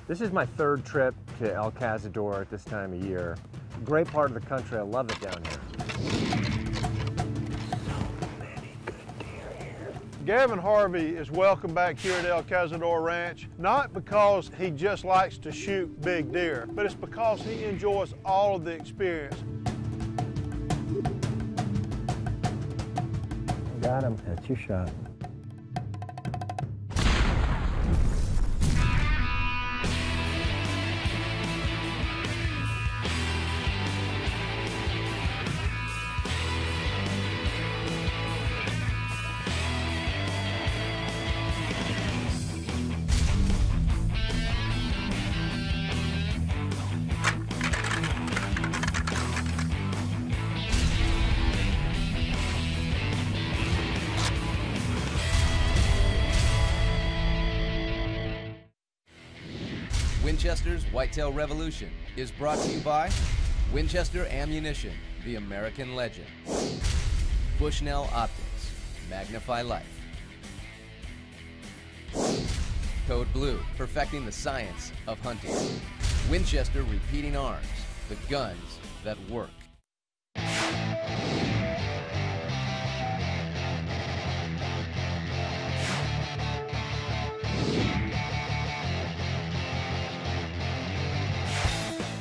This is my third trip to El Cazador at this time of year. Great part of the country. I love it down here. Gavin Harvey is welcome back here at El Cazador Ranch, not because he just likes to shoot big deer, but it's because he enjoys all of the experience. Got him. That's your shot. Winchester's Whitetail Revolution is brought to you by Winchester Ammunition, the American legend. Bushnell Optics, magnify life. Code Blue, perfecting the science of hunting. Winchester Repeating Arms, the guns that work.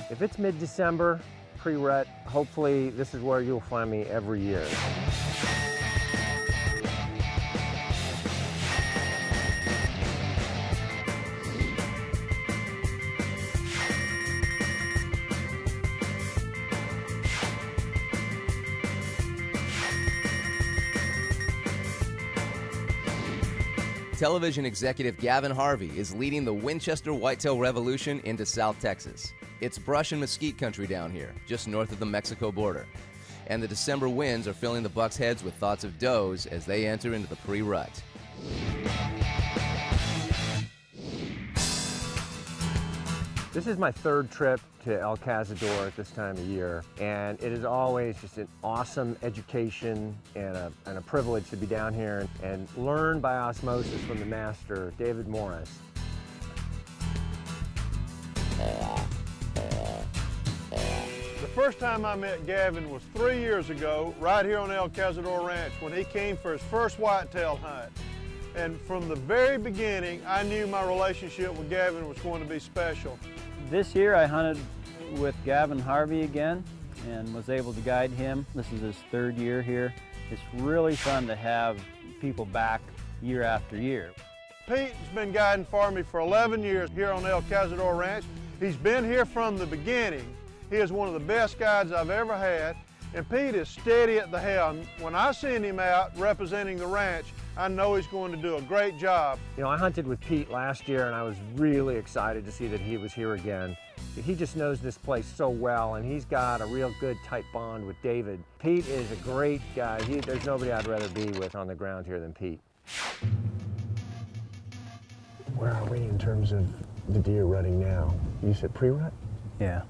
If it's mid-December, pre-rut, hopefully this is where you'll find me every year. Television executive Gavin Harvey is leading the Winchester Whitetail Revolution into South Texas. It's brush and mesquite country down here, just north of the Mexico border. And the December winds are filling the bucks' heads with thoughts of does as they enter into the pre-rut. This is my third trip to El Cazador at this time of year, and it is always just an awesome education and a privilege to be down here and learn by osmosis from the master, David Morris. The first time I met Gavin was 3 years ago, right here on El Cazador Ranch, when he came for his first whitetail hunt. And from the very beginning, I knew my relationship with Gavin was going to be special. This year I hunted with Gavin Harvey again and was able to guide him. This is his third year here. It's really fun to have people back year after year. Pete's been guiding for me for 11 years here on El Cazador Ranch. He's been here from the beginning. He is one of the best guides I've ever had, and Pete is steady at the helm. When I send him out representing the ranch, I know he's going to do a great job. You know, I hunted with Pete last year, and I was really excited to see that he was here again. He just knows this place so well, and he's got a real good, tight bond with David. Pete is a great guy. There's nobody I'd rather be with on the ground here than Pete. Where are we in terms of the deer rutting now? You said pre-rut? Yeah,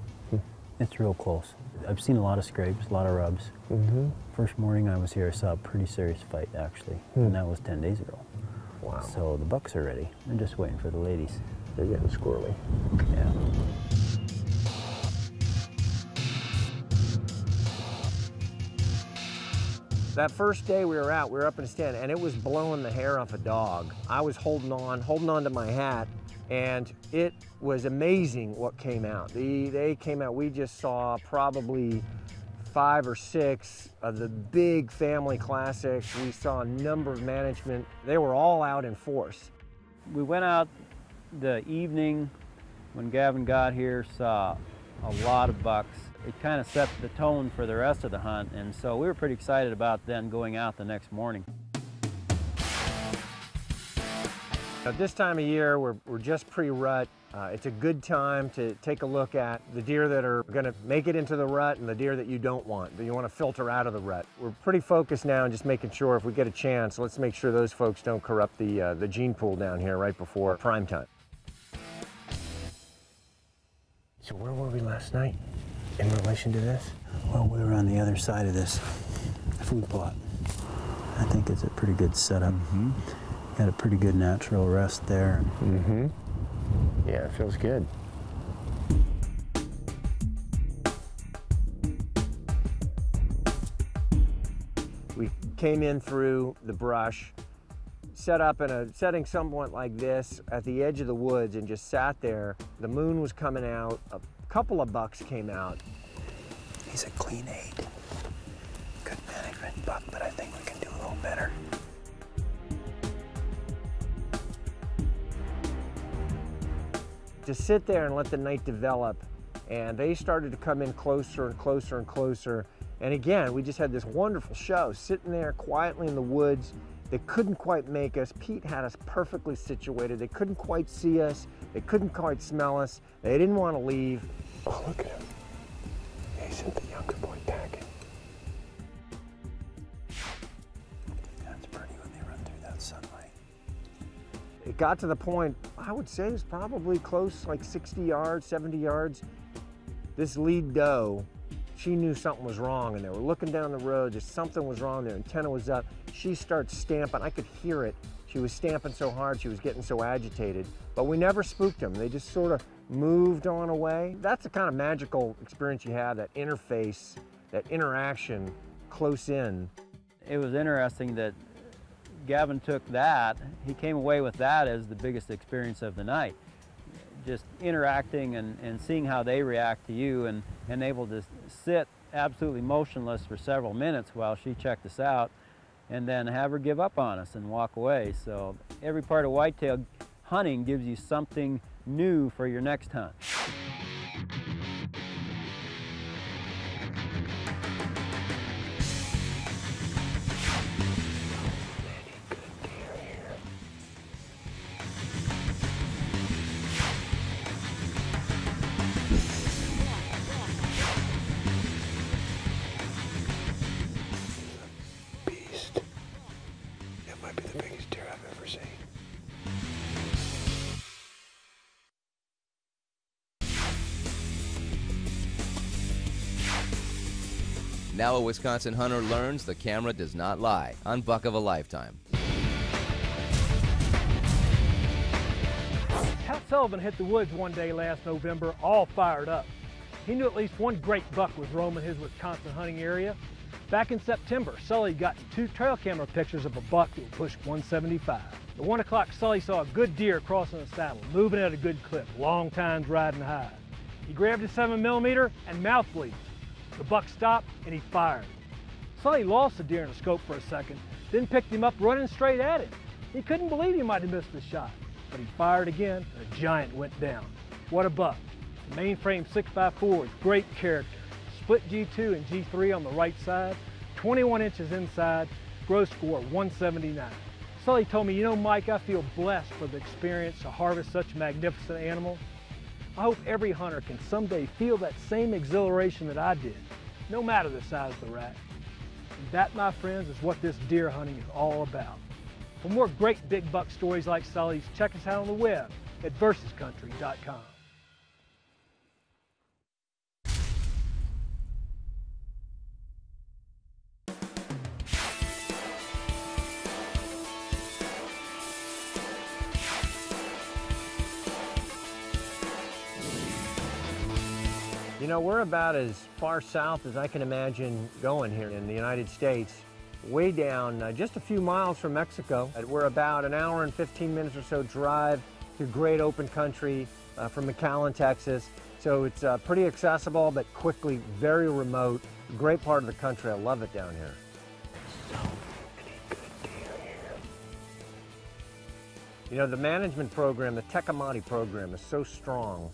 it's real close. I've seen a lot of scrapes, a lot of rubs. First morning I was here, I saw a pretty serious fight actually, and that was 10 days ago. Wow. So the bucks are ready. I'm just waiting for the ladies. They're getting squirrely. Yeah. That first day we were out, we were up in a stand, and it was blowing the hair off a dog. I was holding on to my hat, and it was amazing what came out. They came out, we just saw probably 5 or 6 of the big family classics. We saw a number of management. They were all out in force. We went out the evening when Gavin got here, saw a lot of bucks. It kind of set the tone for the rest of the hunt, and so we were pretty excited about then going out the next morning. At this time of year, we're just pre-rut. It's a good time to take a look at the deer that are going to make it into the rut and the deer that you don't want, that you want to filter out of the rut. We're pretty focused now on just making sure if we get a chance, let's make sure those folks don't corrupt the gene pool down here right before prime time. So where were we last night in relation to this? Well, we were on the other side of this food plot. I think it's a pretty good setup. Had a pretty good natural rest there. Yeah, it feels good. We came in through the brush, set up in a setting somewhat like this at the edge of the woods and just sat there. The moon was coming out. A couple of bucks came out. He's a clean 8. Good management buck, but I think we can do a little better. To sit there and let the night develop, and they started to come in closer and closer and closer. And again, we just had this wonderful show, sitting there quietly in the woods. They couldn't quite make us. Pete had us perfectly situated. They couldn't quite see us. They couldn't quite smell us. They didn't want to leave. Oh, look at him. He sent the younger boy packing. That's pretty when they run through that sunlight. It got to the point, I would say it's probably close, like 60 yards, 70 yards. This lead doe, she knew something was wrong, and they were looking down the road, just something was wrong, their antenna was up. She starts stamping, I could hear it. She was stamping so hard, she was getting so agitated, but we never spooked them. They just sort of moved on away. That's the kind of magical experience you have, that interface, that interaction close in. It was interesting that Gavin took that, he came away with that as the biggest experience of the night. Just interacting and seeing how they react to you, and able to sit absolutely motionless for several minutes while she checked us out, and then have her give up on us and walk away. So every part of whitetail hunting gives you something new for your next hunt. Now a Wisconsin hunter learns the camera does not lie on Buck of a Lifetime. Pat Sullivan hit the woods one day last November all fired up. He knew at least one great buck was roaming his Wisconsin hunting area. Back in September, Sully got 2 trail camera pictures of a buck that pushed 175. At 1 o'clock, Sully saw a good deer crossing the saddle, moving at a good clip, long times riding high. He grabbed his 7mm and mouth bleed. The buck stopped and he fired. Sully lost the deer in the scope for a second, then picked him up running straight at him. He couldn't believe he might have missed the shot, but he fired again and the giant went down. What a buck. The mainframe 6x4 with great character. Split G2 and G3 on the right side, 21 inches inside, gross score 179. Sully told me, you know, Mike, I feel blessed for the experience to harvest such a magnificent animal. I hope every hunter can someday feel that same exhilaration that I did, no matter the size of the rack. And that, my friends, is what this deer hunting is all about. For more great big buck stories like Sully's, check us out on the web at versuscountry.com. You know, we're about as far south as I can imagine going here in the United States, way down just a few miles from Mexico. We're about an hour and 15 minutes or so drive through great open country from McAllen, Texas. So it's pretty accessible, but quickly very remote. Great part of the country. I love it down here. So many good deer here. You know, the management program, the Tecumate program, is so strong.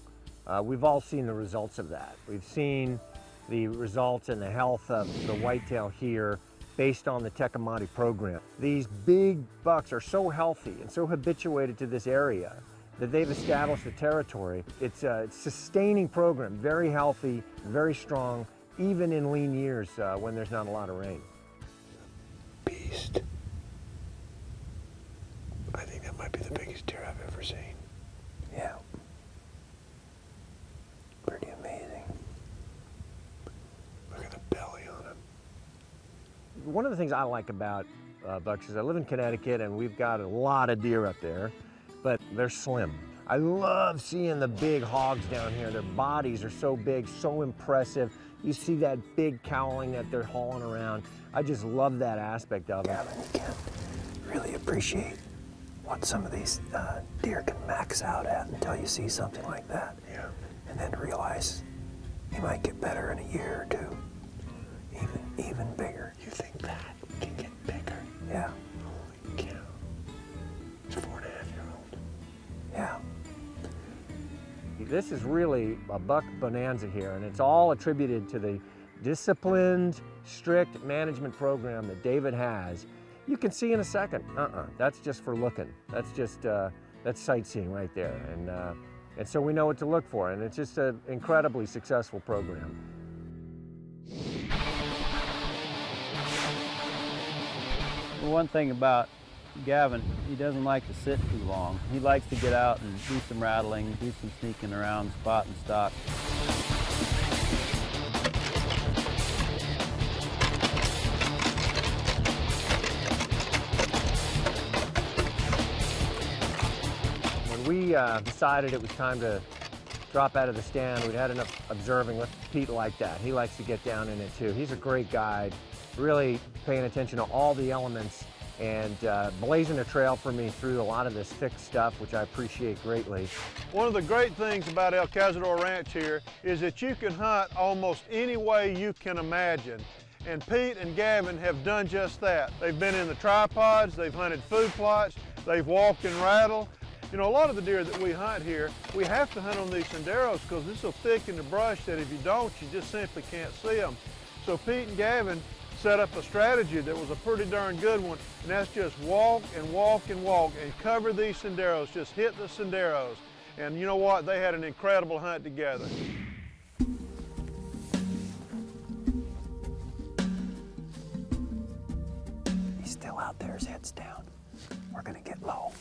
We've all seen the results of that. We've seen the results in the health of the whitetail here based on the Tecumate program. These big bucks are so healthy and so habituated to this area that they've established a territory. It's a sustaining program, very healthy, very strong, even in lean years when there's not a lot of rain. Beast. I think that might be the biggest deer I've ever seen. Yeah. Pretty amazing. Look at the belly on him. One of the things I like about bucks is I live in Connecticut and we've got a lot of deer up there, but they're slim. I love seeing the big hogs down here. Their bodies are so big, so impressive. You see that big cowling that they're hauling around. I just love that aspect of it. Gavin, you can't really appreciate what some of these deer can max out at until you see something like that. Yeah. And then realize he might get better in a year or two. Even bigger. You think that can get bigger? Yeah. Holy cow. It's a 4.5-year-old. Yeah. This is really a buck bonanza here, and it's all attributed to the disciplined, strict management program that David has. You can see in a second, that's just for looking. That's just, that's sightseeing right there. And so we know what to look for, and it's just an incredibly successful program. One thing about Gavin, he doesn't like to sit too long. He likes to get out and do some rattling, do some sneaking around, spot and stock. When we decided it was time to drop out of the stand, we'd had enough observing with Pete like that. He likes to get down in it too. He's a great guide, really paying attention to all the elements and blazing a trail for me through a lot of this thick stuff, which I appreciate greatly. One of the great things about El Cazador Ranch here is that you can hunt almost any way you can imagine. And Pete and Gavin have done just that. They've been in the tripods, they've hunted food plots, they've walked and rattled. You know, a lot of the deer that we hunt here, we have to hunt on these senderos because it's so thick in the brush that if you don't, you just simply can't see them. So Pete and Gavin set up a strategy that was a pretty darn good one, and that's just walk and walk and walk and cover these senderos, just hit the senderos. And you know what? They had an incredible hunt together. He's still out there, his head's down. We're gonna get low.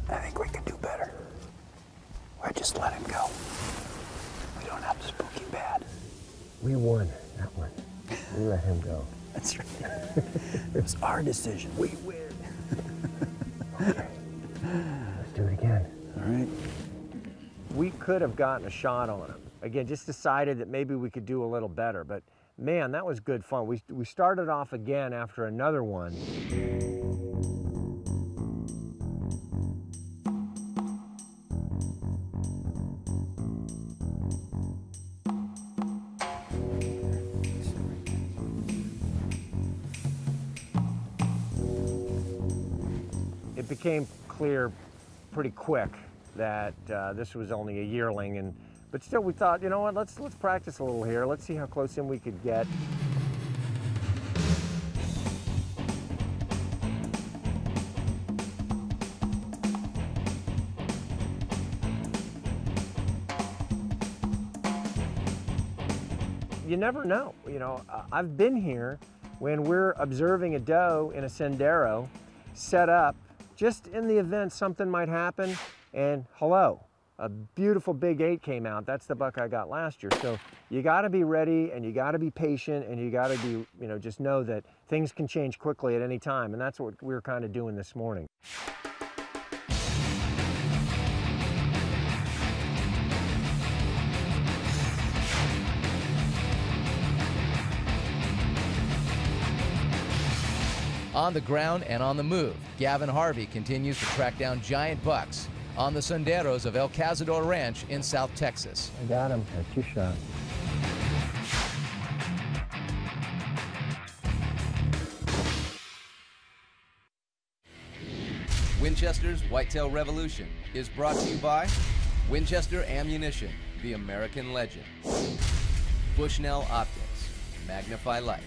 I think we can do better. Or just let him go. We don't have to spook him bad. We won that one. We let him go. That's right. It was our decision. We win. Okay, let's do it again. All right. We could have gotten a shot on him. Again, just decided that maybe we could do a little better, but man, that was good fun. We started off again after another one. It became clear pretty quick that this was only a yearling, but still we thought, you know what, let's practice a little here. Let's see how close in we could get. You never know. You know, I've been here when we're observing a doe in a sendero set up just in the event something might happen, and hello, a beautiful big 8 came out. That's the buck I got last year. So you got to be ready, and you got to be patient, and you got to be, you know, just know that things can change quickly at any time, and that's what we're kind of doing this morning. On the ground and on the move, Gavin Harvey continues to track down giant bucks on the senderos of El Cazador Ranch in South Texas. I got him. Got 2 shots. Winchester's Whitetail Revolution is brought to you by Winchester Ammunition, the American legend. Bushnell Optics, magnify life.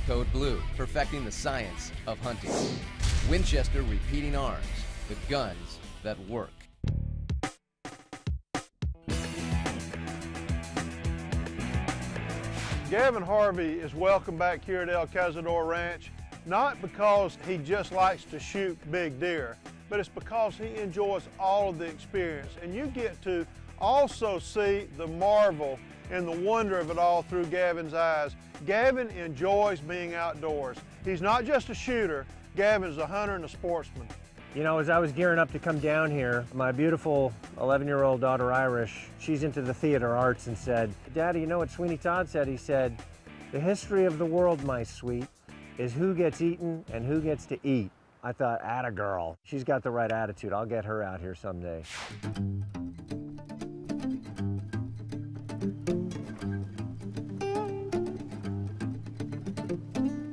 Code Blue, perfecting the science of hunting. Winchester Repeating Arms, the guns that work. Gavin Harvey is welcome back here at El Cazador Ranch, not because he just likes to shoot big deer, but it's because he enjoys all of the experience. And you get to also see the marvel and the wonder of it all through Gavin's eyes. Gavin enjoys being outdoors. He's not just a shooter, Gavin's a hunter and a sportsman. You know, as I was gearing up to come down here, my beautiful 11-year-old daughter Irish, she's into the theater arts, and said, "Daddy, you know what Sweeney Todd said?" He said, "The history of the world, my sweet, is who gets eaten and who gets to eat." I thought, atta girl. She's got the right attitude. I'll get her out here someday.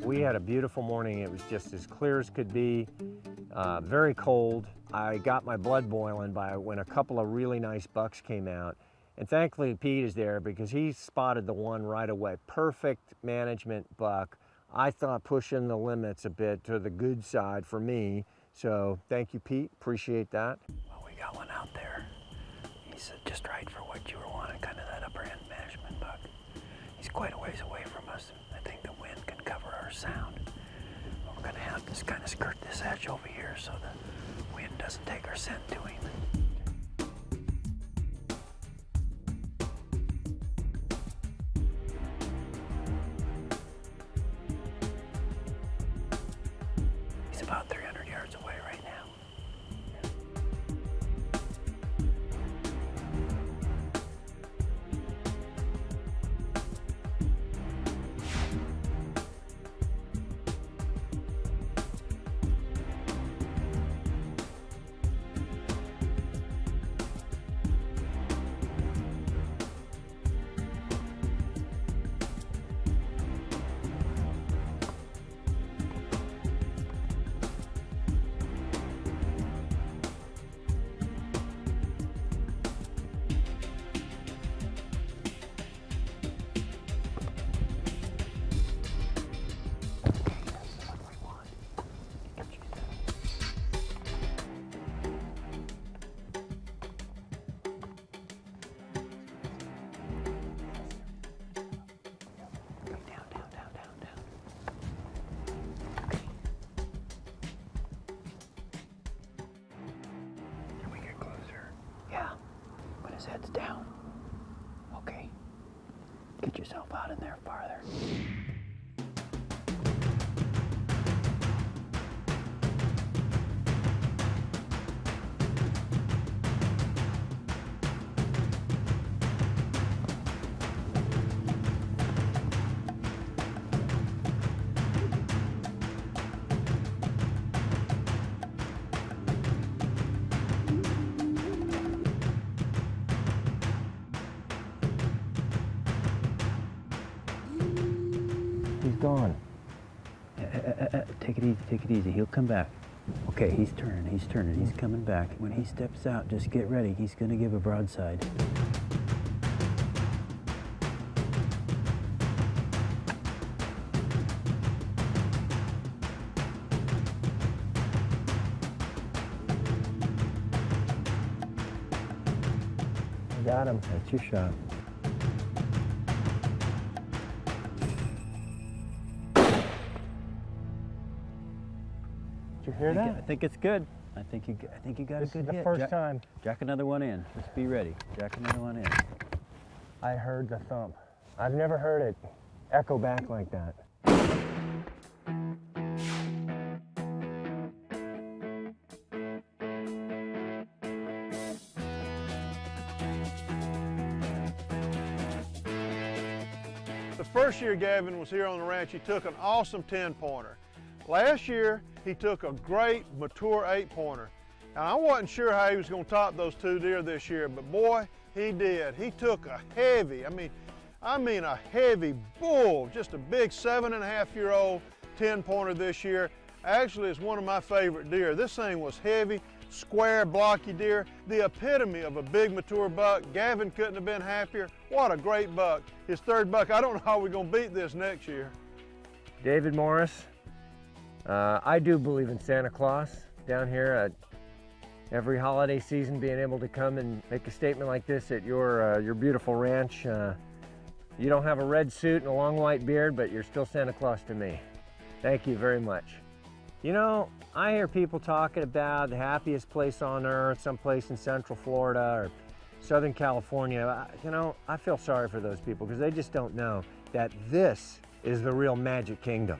We had a beautiful morning. It was just as clear as could be. Very cold. I got my blood boiling when a couple of really nice bucks came out. And thankfully Pete is there because he spotted the one right away. Perfect management buck. I thought pushing the limits a bit to the good side for me. So thank you, Pete. Appreciate that. Well, we got one out there. He's just right for what you were wanting, kind of that upper end management buck. He's quite a ways away from us. I think the wind can cover our sound. We're gonna have to kind of skirt this edge over here so the wind doesn't take our scent to him. He's about 300 yards away right now. His head's down. Okay. Get yourself out in there farther. He's gone. Take it easy. He'll come back. Okay, he's turning, he's coming back. When he steps out, just get ready. He's gonna give a broadside. Got him. That's your shot. Did you hear that? I think it's good. I think you got a good hit. This is the first time. Jack another one in. Just be ready. Jack another one in. I heard the thump. I've never heard it echo back like that. The first year Gavin was here on the ranch, he took an awesome 10-pointer. Last year, he took a great mature 8-pointer. Now, I wasn't sure how he was going to top those two deer this year, but boy, he did. He took a heavy, I mean a heavy bull, just a big 7.5-year-old 10-pointer this year. Actually, it's one of my favorite deer. This thing was heavy, square, blocky deer, the epitome of a big mature buck. Gavin couldn't have been happier. What a great buck. His third buck. I don't know how we're going to beat this next year. David Morris. I do believe in Santa Claus down here. Every holiday season, being able to come and make a statement like this at your beautiful ranch. You don't have a red suit and a long white beard, but you're still Santa Claus to me. Thank you very much. You know, I hear people talking about the happiest place on earth, someplace in Central Florida or Southern California. You know, I feel sorry for those people because they just don't know that this is the real Magic Kingdom.